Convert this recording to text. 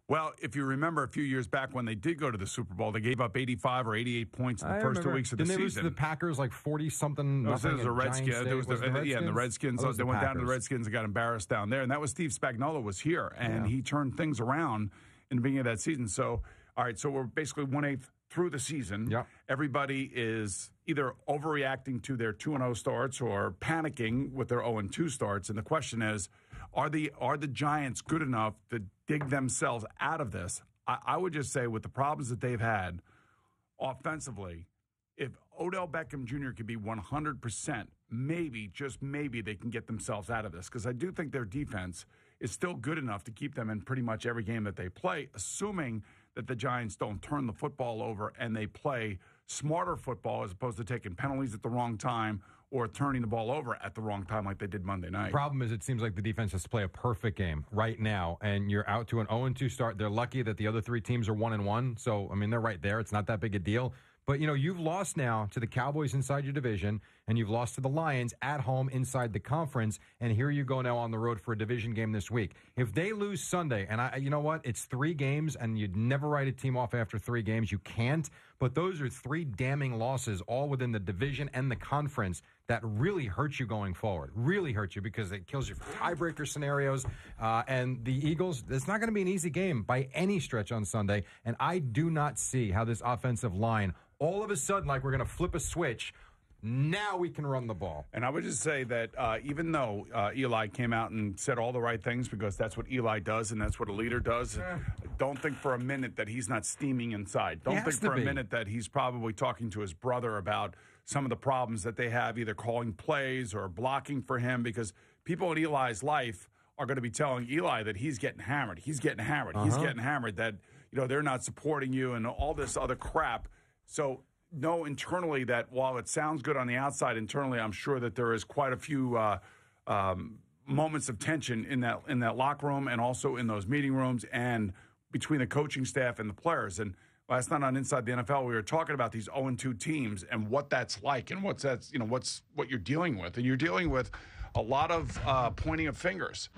Well, if you remember a few years back when they did go to the Super Bowl, they gave up 85 or 88 points in the first 2 weeks of the season. Didn't they lose to the Packers like 40-something? It was the Redskins. The Redskins. Oh, They went down to the Redskins and got embarrassed down there. And that was Steve Spagnuolo was here, and he turned things around in the beginning of that season. So, all right, so we're basically 1/8 through the season. Yep. Everybody is either overreacting to their 2-0 starts or panicking with their 0-2 starts. And the question is, are the Giants good enough to dig themselves out of this? I would just say with the problems that they've had offensively, if Odell Beckham Jr. could be 100%, maybe, just maybe, they can get themselves out of this. Because I do think their defense is still good enough to keep them in pretty much every game that they play, assuming that the Giants don't turn the football over and they play smarter football as opposed to taking penalties at the wrong time or turning the ball over at the wrong time like they did Monday night. Problem is, it seems like the defense has to play a perfect game right now, and you're out to an 0-2 start. They're lucky that the other three teams are 1-1, so, I mean, they're right there. It's not that big a deal. But, you know, you've lost now to the Cowboys inside your division, and you've lost to the Lions at home inside the conference, and here you go now on the road for a division game this week. If they lose Sunday, and you know what? It's 3 games, and you'd never write a team off after 3 games. You can't. But those are 3 damning losses, all within the division and the conference, that really hurt you going forward. Really hurt you because it kills you for tiebreaker scenarios. And the Eagles, it's not going to be an easy game by any stretch on Sunday. And I do not see how this offensive line, all of a sudden, like we're going to flip a switch, now we can run the ball. And I would just say that even though Eli came out and said all the right things, because that's what Eli does and that's what a leader does, don't think for a minute that he's not steaming inside. Don't think for a minute that he's probably talking to his brother about some of the problems that they have, either calling plays or blocking for him, because people in Eli's life are going to be telling Eli that he's getting hammered. He's getting hammered. He's getting hammered, that, you know, they're not supporting you and all this other crap. So know internally that while it sounds good on the outside, internally I'm sure that there is quite a few moments of tension in that locker room and also in those meeting rooms and between the coaching staff and the players. And last night on Inside the NFL, we were talking about these 0-2 teams and what that's like and what you're dealing with. And you're dealing with a lot of pointing of fingers.